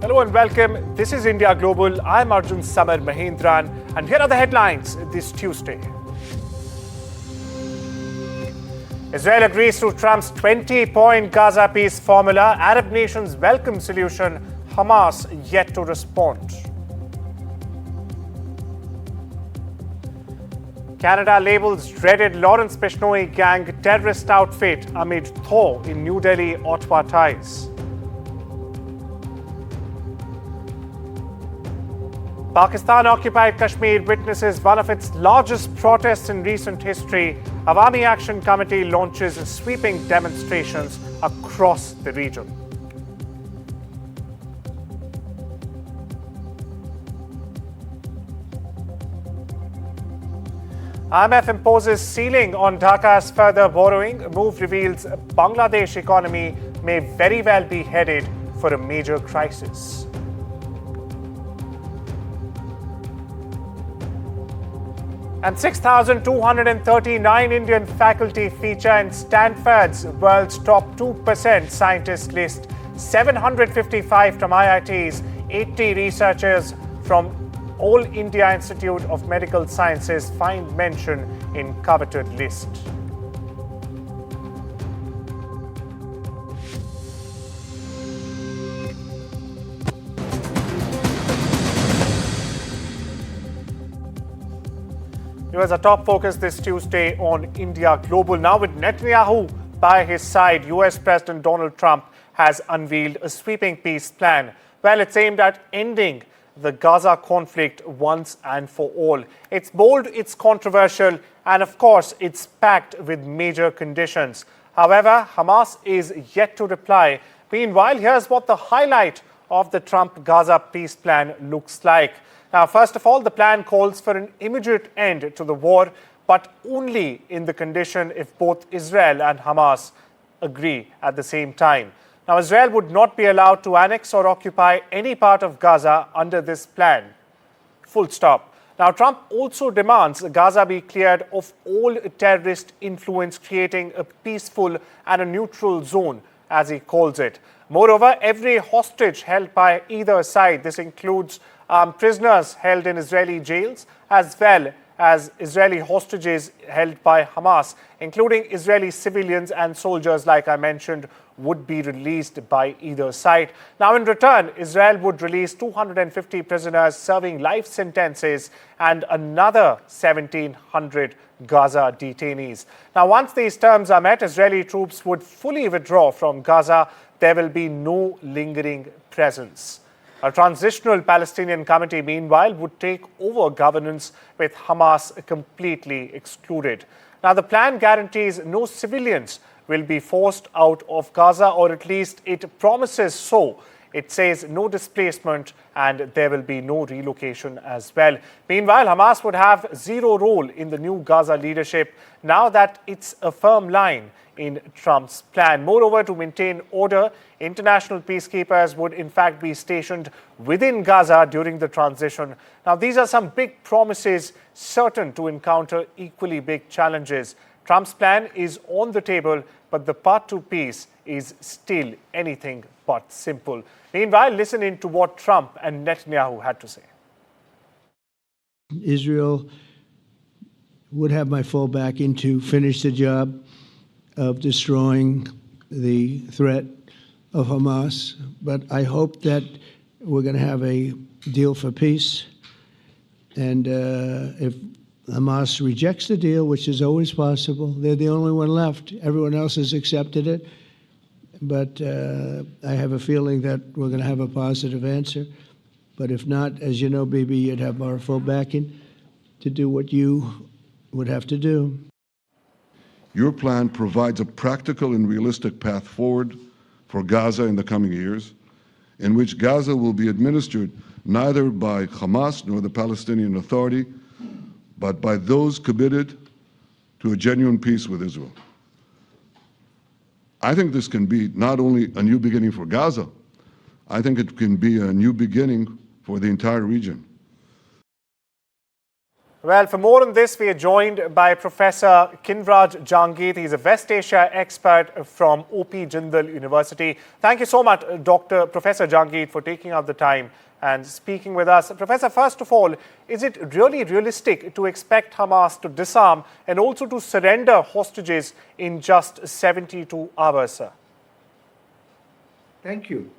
Hello and welcome. This is India Global. I'm Arjun Samar Mahindran, and here are the headlines this Tuesday. Israel agrees to Trump's 20-point Gaza peace formula. Arab nations welcome solution. Hamas yet to respond. Canada labels dreaded Lawrence Bishnoi gang terrorist outfit amid thaw in New Delhi-Ottawa ties. Pakistan-occupied Kashmir witnesses one of its largest protests in recent history. Awami Action Committee launches sweeping demonstrations across the region. IMF imposes ceiling on Dhaka's further borrowing. Move reveals Bangladesh economy may very well be headed for a major crisis. And 6,239 Indian faculty feature in Stanford's world's top 2% scientists list. 755 from IITs, 80 researchers from All India Institute of Medical Sciences find mention in coveted list. Here's our top focus this Tuesday on India Global. Now, with Netanyahu by his side, U.S. President Donald Trump has unveiled a sweeping peace plan. Well, it's aimed at ending the Gaza conflict once and for all. It's bold, it's controversial, and of course, it's packed with major conditions. However, Hamas is yet to reply. Meanwhile, here's what the highlight of the Trump Gaza Peace Plan looks like. Now, first of all, the plan calls for an immediate end to the war, but only in the condition if both Israel and Hamas agree at the same time. Now, Israel would not be allowed to annex or occupy any part of Gaza under this plan. Full stop. Now, Trump also demands Gaza be cleared of all terrorist influence, creating a peaceful and a neutral zone, as he calls it. Moreover, every hostage held by either side, this includes prisoners held in Israeli jails, as well as Israeli hostages held by Hamas, including Israeli civilians and soldiers, like I mentioned, would be released by either side. Now, in return, Israel would release 250 prisoners serving life sentences and another 1,700 Gaza detainees. Now, once these terms are met, Israeli troops would fully withdraw from Gaza. There will be no lingering presence. A transitional Palestinian committee, meanwhile, would take over governance with Hamas completely excluded. Now, the plan guarantees no civilians will be forced out of Gaza, or at least it promises so. It says no displacement and there will be no relocation as well. Meanwhile, Hamas would have zero role in the new Gaza leadership now that it's a firm line in Trump's plan. Moreover, to maintain order, international peacekeepers would in fact be stationed within Gaza during the transition. Now, these are some big promises certain to encounter equally big challenges. Trump's plan is on the table, but the path to peace is still anything but simple. Meanwhile, listen in to what Trump and Netanyahu had to say. Israel would have my full backing to finish the job of destroying the threat of Hamas, but I hope that we're going to have a deal for peace. And if Hamas rejects the deal, which is always possible, they're the only one left. Everyone else has accepted it. But I have a feeling that we're going to have a positive answer. But if not, as you know, Bibi, you'd have our full backing to do what you would have to do. Your plan provides a practical and realistic path forward for Gaza in the coming years, in which Gaza will be administered neither by Hamas nor the Palestinian Authority, but by those committed to a genuine peace with Israel. I think this can be not only a new beginning for Gaza, I think it can be a new beginning for the entire region. Well, for more on this, we are joined by Professor Kinvraj Jangid. He's a West Asia expert from OP Jindal University. Thank you so much, Professor Jangid, for taking out the time and speaking with us. Professor, first of all, is it really realistic to expect Hamas to disarm and also to surrender hostages in just 72 hours, sir? Thank you.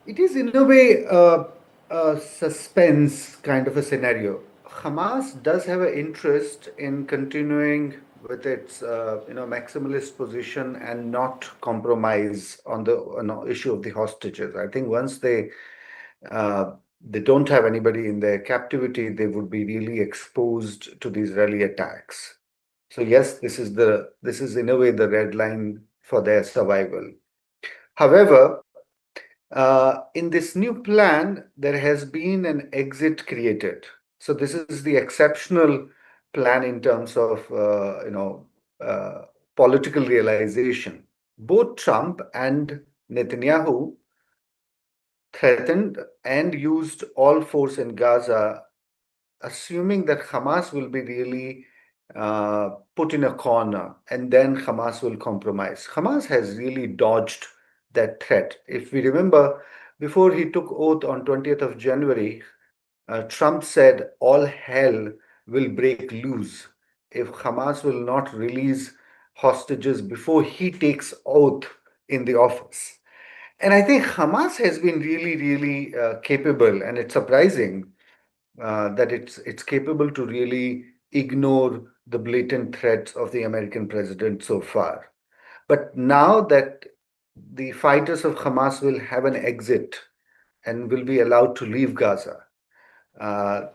It is in a way a suspense kind of a scenario. Hamas does have an interest in continuing with its maximalist position and not compromise on the issue of the hostages. I think once they don't have anybody in their captivity, they would be really exposed to the Israeli attacks. So yes, this is in a way the red line for their survival. However, in this new plan, there has been an exit created. So this is the exceptional plan in terms of political realization. Both Trump and Netanyahu threatened and used all force in Gaza, assuming that Hamas will be really put in a corner and then Hamas will compromise. Hamas has really dodged that threat. If we remember, before he took oath on 20th of January, Trump said all hell will break loose if Hamas will not release hostages before he takes oath in the office. And I think Hamas has been really capable, and it's surprising that it's capable to really ignore the blatant threats of the American president so far. But now that the fighters of Hamas will have an exit and will be allowed to leave Gaza,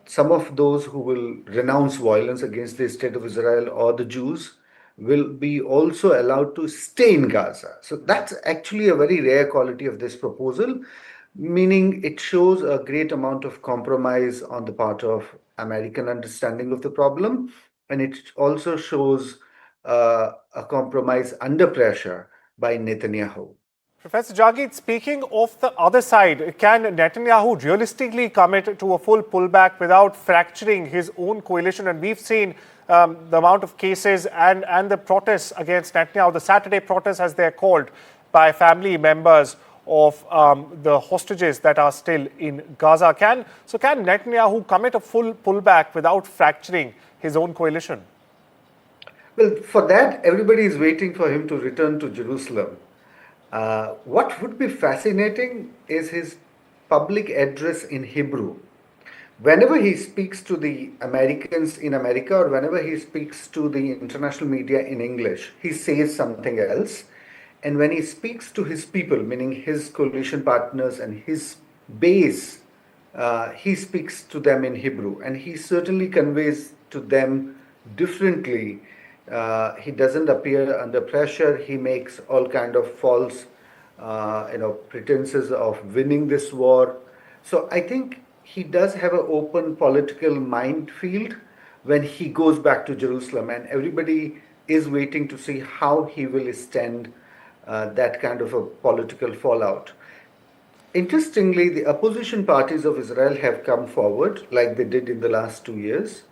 some of those who will renounce violence against the state of Israel or the Jews will be also allowed to stay in Gaza. So that's actually a very rare quality of this proposal, meaning it shows a great amount of compromise on the part of American understanding of the problem, and it also shows a compromise under pressure by Netanyahu. Professor Jagid, speaking of the other side, can Netanyahu realistically commit to a full pullback without fracturing his own coalition? And we've seen the amount of cases and the protests against Netanyahu, the Saturday protests as they're called, by family members of the hostages that are still in Gaza. Can Netanyahu commit a full pullback without fracturing his own coalition? Well, for that, everybody is waiting for him to return to Jerusalem. What would be fascinating is his public address in Hebrew. Whenever he speaks to the Americans in America or whenever he speaks to the international media in English, he says something else. And when he speaks to his people, meaning his coalition partners and his base, he speaks to them in Hebrew. And he certainly conveys to them differently. He doesn't appear under pressure. He makes all kind of false, pretenses of winning this war. So I think he does have an open political minefield when he goes back to Jerusalem, and everybody is waiting to see how he will stand that kind of a political fallout. Interestingly, the opposition parties of Israel have come forward like they did in the last 2 years.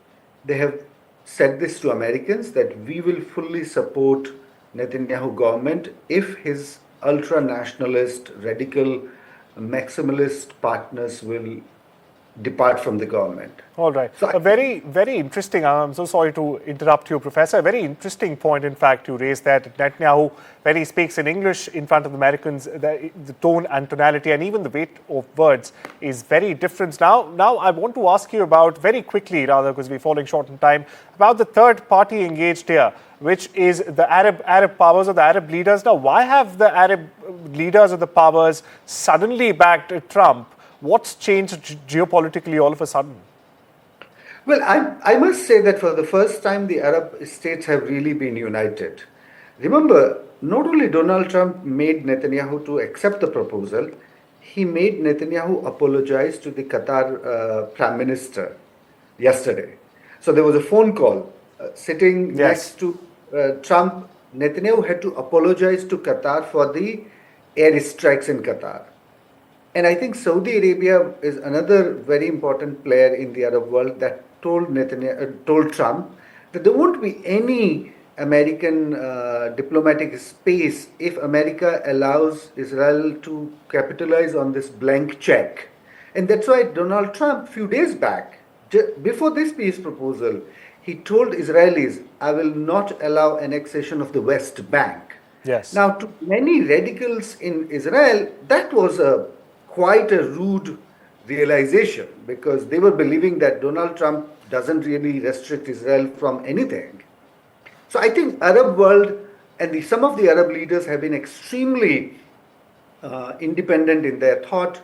They have said this to Americans that we will fully support Netanyahu government if his ultra-nationalist, radical, maximalist partners will depart from the government. All right. So a very interesting, I'm so sorry to interrupt you, Professor. A very interesting point, in fact, you raised that Netanyahu, when he speaks in English in front of Americans, the tone and tonality and even the weight of words is very different. Now I want to ask you about, very quickly rather, because we're falling short on time, about the third party engaged here, which is the Arab powers or the Arab leaders. Now, why have the Arab leaders or the powers suddenly backed Trump? What's changed geopolitically all of a sudden? Well, I must say that for the first time, the Arab states have really been united. Remember, not only Donald Trump made Netanyahu to accept the proposal, he made Netanyahu apologize to the Qatar Prime Minister yesterday. So there was a phone call sitting next to Trump. Netanyahu had to apologize to Qatar for the airstrikes in Qatar. And I think Saudi Arabia is another very important player in the Arab world that told Trump that there won't be any American diplomatic space if America allows Israel to capitalize on this blank check. And that's why Donald Trump, few days back, before this peace proposal, he told Israelis, I will not allow annexation of the West Bank. Yes. Now, to many radicals in Israel, that was quite a rude realization because they were believing that Donald Trump doesn't really restrict Israel from anything. So I think Arab world and some of the Arab leaders have been extremely independent in their thought,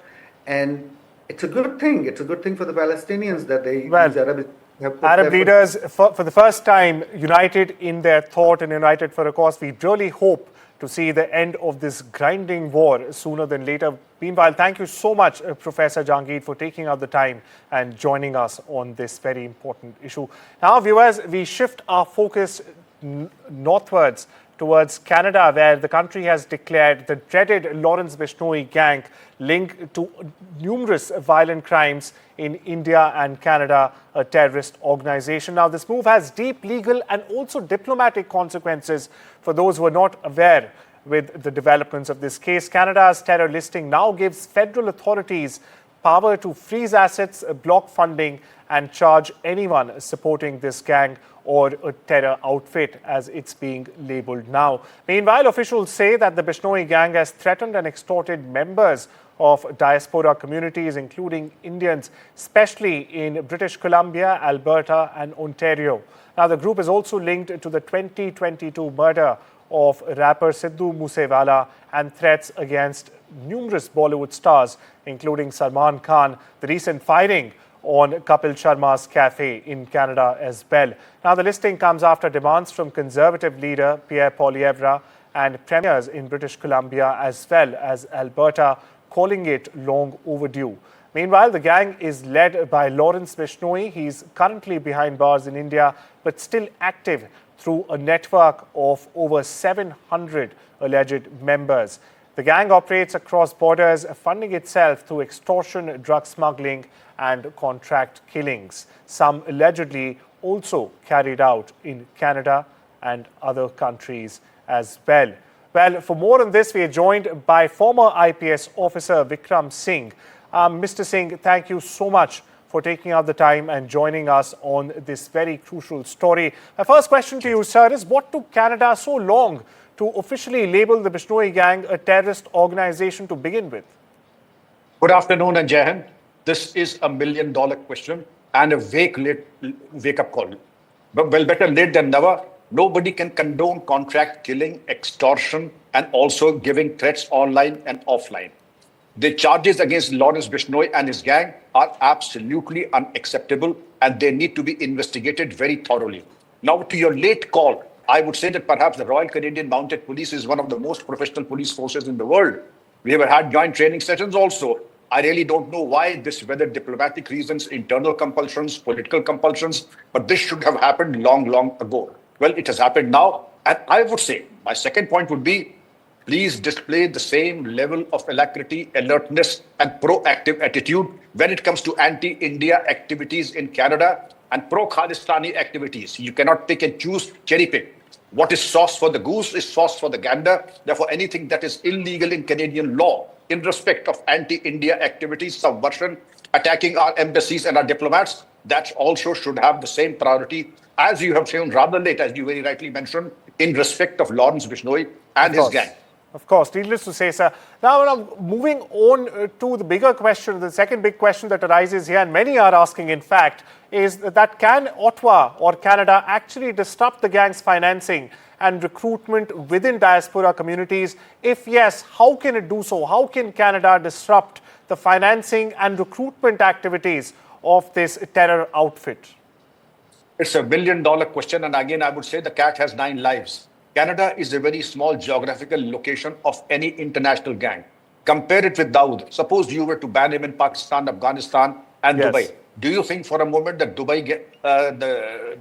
and it's a good thing. It's a good thing for the Palestinians that these Arab have put Arab leaders, for the first time, united in their thought and united for a cause. We really hope to see the end of this grinding war sooner than later. Meanwhile, thank you so much, Professor Jahangir, for taking out the time and joining us on this very important issue. Now, viewers, we shift our focus northwards towards Canada, where the country has declared the dreaded Lawrence Bishnoi gang linked to numerous violent crimes in India and Canada a terrorist organization. Now, this move has deep legal and also diplomatic consequences for those who are not aware with the developments of this case. Canada's terror listing now gives federal authorities power to freeze assets, block funding, and charge anyone supporting this gang or a terror outfit, as it's being labeled now. Meanwhile, officials say that the Bishnoi gang has threatened and extorted members of diaspora communities, including Indians, especially in British Columbia, Alberta, and Ontario. Now, the group is also linked to the 2022 murder of rapper Sidhu Moosewala and threats against numerous Bollywood stars, including Salman Khan, the recent firing on Kapil Sharma's cafe in Canada as well. Now, the listing comes after demands from Conservative leader Pierre Poilievre and premiers in British Columbia as well as Alberta, calling it long overdue. Meanwhile, the gang is led by Lawrence Bishnoi. He's currently behind bars in India, but still active through a network of over 700 alleged members. The gang operates across borders, funding itself through extortion, drug smuggling, and contract killings, some allegedly also carried out in Canada and other countries as well. Well, for more on this, we are joined by former IPS officer Vikram Singh. Mr. Singh, thank you so much for taking out the time and joining us on this very crucial story. My first question to you, sir, is what took Canada so long to officially label the Bishnoi gang a terrorist organization to begin with? Good afternoon and Jai Hind. This is $1 million question and a wake-up call. But well, better late than never. Nobody can condone contract killing, extortion, and also giving threats online and offline. The charges against Lawrence Bishnoi and his gang are absolutely unacceptable, and they need to be investigated very thoroughly. Now, to your late call, I would say that perhaps the Royal Canadian Mounted Police is one of the most professional police forces in the world. We have had joint training sessions also. I really don't know why this, whether diplomatic reasons, internal compulsions, political compulsions, but this should have happened long, long ago. Well, it has happened now. And I would say, my second point would be, please display the same level of alacrity, alertness, and proactive attitude when it comes to anti-India activities in Canada and pro-Khalistani activities. You cannot pick and choose, cherry pick. What is sauce for the goose is sauce for the gander. Therefore, anything that is illegal in Canadian law in respect of anti-India activities, subversion, attacking our embassies and our diplomats, that also should have the same priority, as you have shown rather late, as you very rightly mentioned, in respect of Lawrence Bishnoi and his gang. Of course, needless to say, sir. Now, moving on to the bigger question, the second big question that arises here, and many are asking, in fact, is that can Ottawa or Canada actually disrupt the gang's financing and recruitment within diaspora communities? If yes, how can it do so? How can Canada disrupt the financing and recruitment activities of this terror outfit? It's $1 million question, and again, I would say the cat has 9 lives. Canada is a very small geographical location of any international gang. Compare it with Dawood. Suppose you were to ban him in Pakistan, Afghanistan, and Dubai. Do you think for a moment that the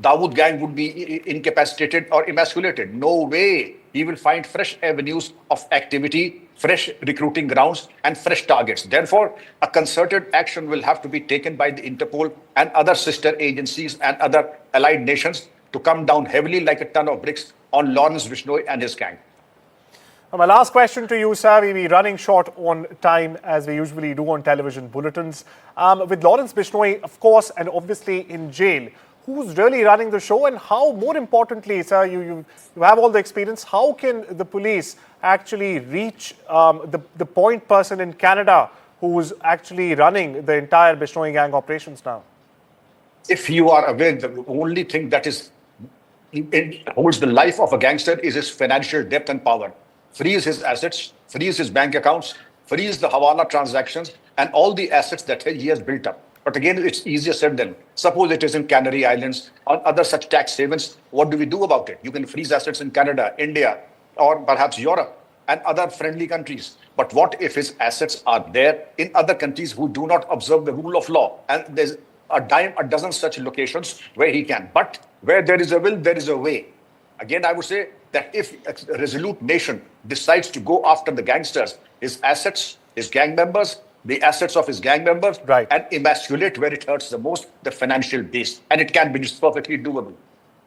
Dawood gang would be incapacitated or emasculated? No way. He will find fresh avenues of activity fresh recruiting grounds, and fresh targets. Therefore, a concerted action will have to be taken by the Interpol and other sister agencies and other allied nations to come down heavily like a ton of bricks on Lawrence Bishnoi and his gang. My last question to you, sir. We'll be running short on time as we usually do on television bulletins. With Lawrence Bishnoi, of course, and obviously in jail, who's really running the show, and how, more importantly, sir, you have all the experience, how can the police actually reach the point person in Canada who's actually running the entire Bishnoi gang operations now? If you are aware, the only thing that holds the life of a gangster is his financial depth and power. Freeze his assets, freeze his bank accounts, freeze the Hawala transactions, and all the assets that he has built up. But again, it's easier said than. Suppose it is in Canary Islands or other such tax havens. What do we do about it? You can freeze assets in Canada, India, or perhaps Europe and other friendly countries. But what if his assets are there in other countries who do not observe the rule of law? And there's a dozen such locations where he can. But where there is a will, there is a way. Again, I would say that if a resolute nation decides to go after the gangsters, his assets, his gang members, the assets of his gang members, right, and emasculate where it hurts the most, the financial base. And it can be just perfectly doable.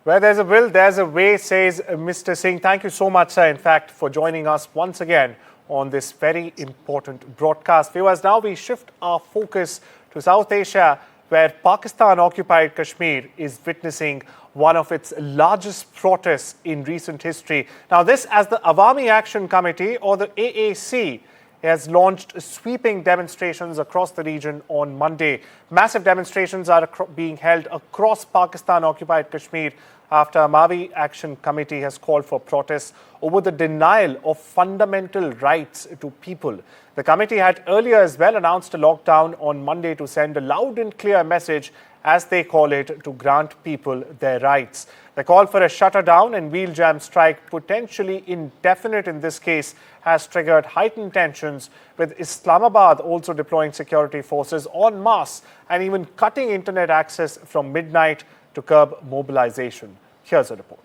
Where there's a will, there's a way, says Mr. Singh. Thank you so much, sir, in fact, for joining us once again on this very important broadcast. Viewers, now we shift our focus to South Asia, where Pakistan-occupied Kashmir is witnessing one of its largest protests in recent history. Now, this as the Awami Action Committee, or the AAC, has launched sweeping demonstrations across the region on Monday. Massive demonstrations are being held across Pakistan-occupied Kashmir after Awami Action Committee has called for protests over the denial of fundamental rights to people. The committee had earlier as well announced a lockdown on Monday to send a loud and clear message, as they call it, to grant people their rights. The call for a shutdown and wheel jam strike, potentially indefinite in this case, has triggered heightened tensions, with Islamabad also deploying security forces en masse and even cutting internet access from midnight to curb mobilization. Here's a report.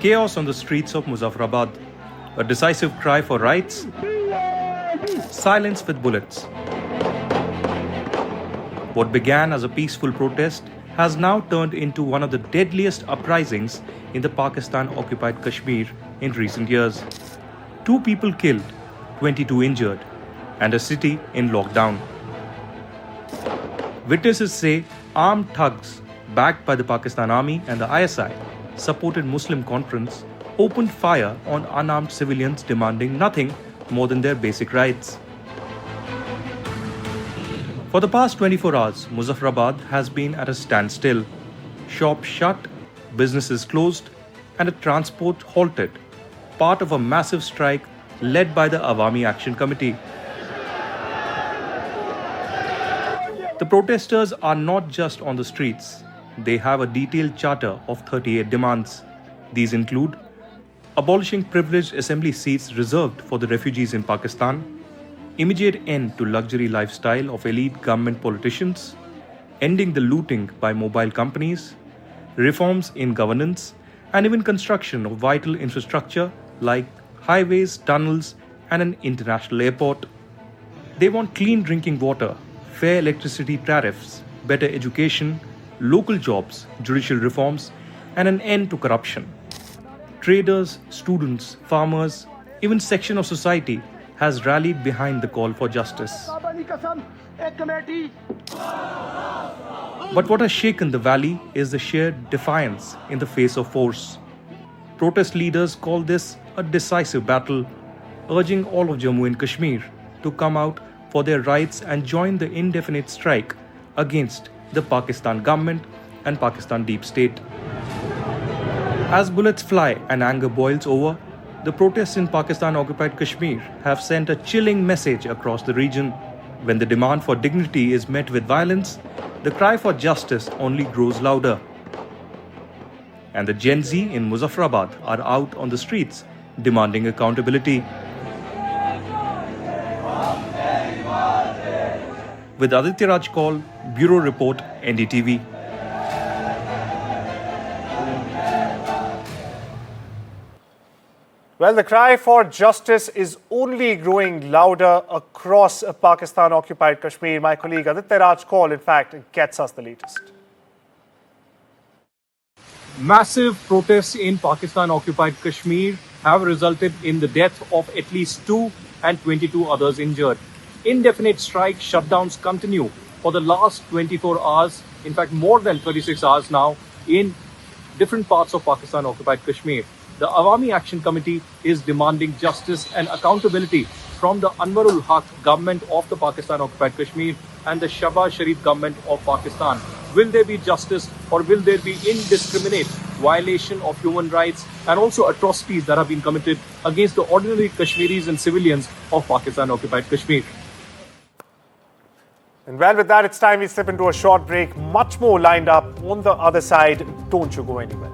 Chaos on the streets of Muzaffarabad, a decisive cry for rights, silence with bullets. What began as a peaceful protest has now turned into one of the deadliest uprisings in the Pakistan-occupied Kashmir in recent years. 2 people killed, 22 injured, and a city in lockdown. Witnesses say armed thugs, backed by the Pakistan Army and the ISI, supported Muslim Conference, opened fire on unarmed civilians demanding nothing more than their basic rights. For the past 24 hours, Muzaffarabad has been at a standstill. Shops shut, businesses closed, and a transport halted, part of a massive strike led by the Awami Action Committee. The protesters are not just on the streets. They have a detailed charter of 38 demands. These include abolishing privileged assembly seats reserved for the refugees in Pakistan, immediate end to luxury lifestyle of elite government politicians, ending the looting by mobile companies, reforms in governance, and even construction of vital infrastructure like highways, tunnels, and an international airport. They want clean drinking water, fair electricity tariffs, better education, local jobs, judicial reforms, and an end to corruption. Traders, students, farmers, even section of society has rallied behind the call for justice. But what has shaken the valley is the sheer defiance in the face of force. Protest leaders call this a decisive battle, urging all of Jammu and Kashmir to come out for their rights and join the indefinite strike against the Pakistan government and Pakistan deep state. As bullets fly and anger boils over, the protests in Pakistan-occupied Kashmir have sent a chilling message across the region. When the demand for dignity is met with violence, the cry for justice only grows louder. And the Gen Z in Muzaffarabad are out on the streets demanding accountability. With Aditya Raj Kaul, Bureau Report, NDTV. Well, the cry for justice is only growing louder across Pakistan-occupied Kashmir. My colleague Aditya Raj Kaul, in fact, gets us the latest. Massive protests in Pakistan-occupied Kashmir have resulted in the death of at least 2 and 22 others injured. Indefinite strike shutdowns continue for the last 24 hours, in fact more than 36 hours now, in different parts of Pakistan-occupied Kashmir. The Awami Action Committee is demanding justice and accountability from the Anwarul Haq government of the Pakistan-occupied Kashmir and the Shahbaz Sharif government of Pakistan. Will there be justice, or will there be indiscriminate violation of human rights and also atrocities that have been committed against the ordinary Kashmiris and civilians of Pakistan-occupied Kashmir? And well, with that, it's time we slip into a short break. Much more lined up on the other side. Don't you go anywhere.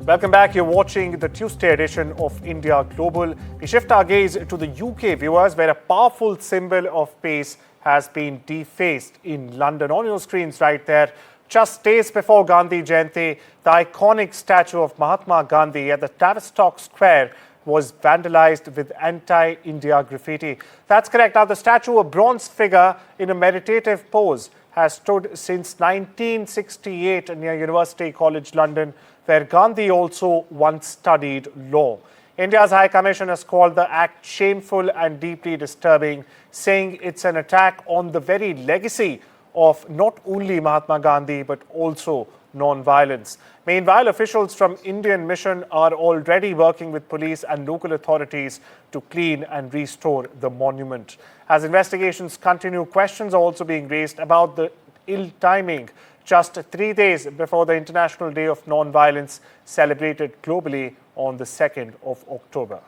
Welcome back. You're watching the Tuesday edition of India Global. We shift our gaze to the UK, viewers, where a powerful symbol of peace has been defaced in London. On your screens right there, just days before Gandhi Jayanti, the iconic statue of Mahatma Gandhi at the Tavistock Square was vandalized with anti-India graffiti. That's correct. Now, the statue, a bronze figure in a meditative pose, has stood since 1968 near University College London, where Gandhi also once studied law. India's High Commission has called the act shameful and deeply disturbing, saying it's an attack on the very legacy of not only Mahatma Gandhi but also non-violence. Meanwhile, officials from Indian mission are already working with police and local authorities to clean and restore the monument. As investigations continue, questions are also being raised about the ill timing just 3 days before the International Day of Non-Violence celebrated globally on the 2nd of October.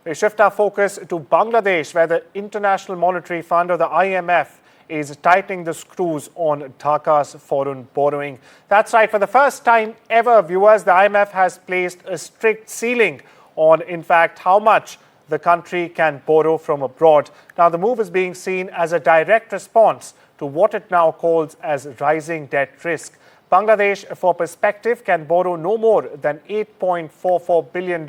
We shift our focus to Bangladesh, where the International Monetary Fund, or the IMF, is tightening the screws on Dhaka's foreign borrowing. That's right, for the first time ever, viewers, the IMF has placed a strict ceiling on, in fact, how much the country can borrow from abroad. Now, the move is being seen as a direct response to what it now calls as rising debt risk. Bangladesh, for perspective, can borrow no more than $8.44 billion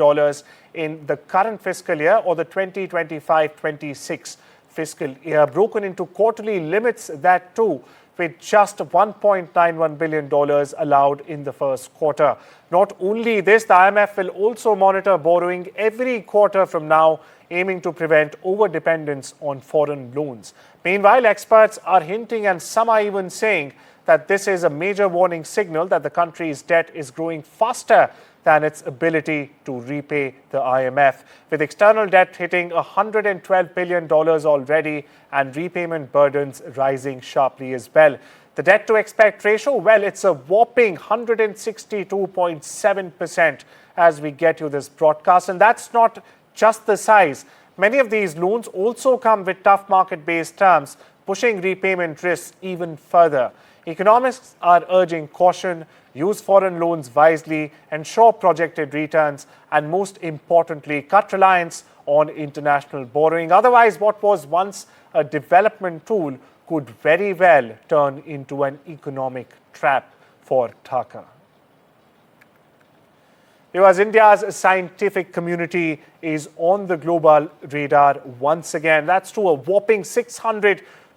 in the current fiscal year, or the 2025-26 fiscal year, broken into quarterly limits, that too, with just $1.91 billion allowed in the first quarter. Not only this, the IMF will also monitor borrowing every quarter from now, aiming to prevent over-dependence on foreign loans. Meanwhile, experts are hinting, and some are even saying, that this is a major warning signal that the country's debt is growing faster than its ability to repay the IMF, with external debt hitting $112 billion already and repayment burdens rising sharply as well. The debt-to-expect ratio, well, it's a whopping 162.7% as we get you this broadcast. And that's not just the size. Many of these loans also come with tough market-based terms, pushing repayment risks even further. Economists are urging caution, use foreign loans wisely, ensure projected returns, and most importantly, cut reliance on international borrowing. Otherwise, what was once a development tool could very well turn into an economic trap for Dhaka. Because India's scientific community is on the global radar once again. That's true. A whopping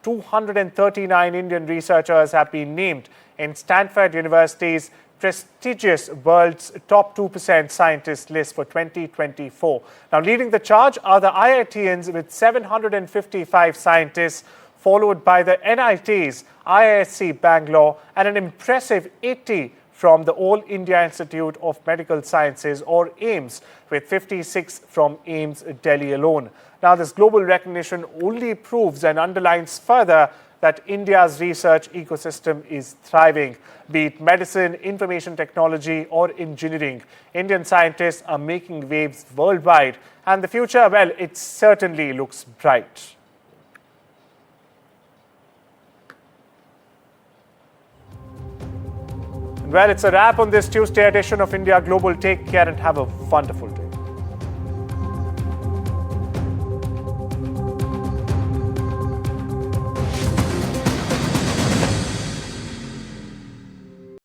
239 Indian researchers have been named in Stanford University's prestigious world's top 2% scientists list for 2024. Now, leading the charge are the IITians with 755 scientists, followed by the NITs, IISc Bangalore, and an impressive 80 from the All India Institute of Medical Sciences, or AIIMS, with 56 from AIIMS Delhi alone. Now, this global recognition only proves and underlines further that India's research ecosystem is thriving. Be it medicine, information technology, or engineering, Indian scientists are making waves worldwide. And the future, well, it certainly looks bright. Well, it's a wrap on this Tuesday edition of India Global. Take care and have a wonderful day.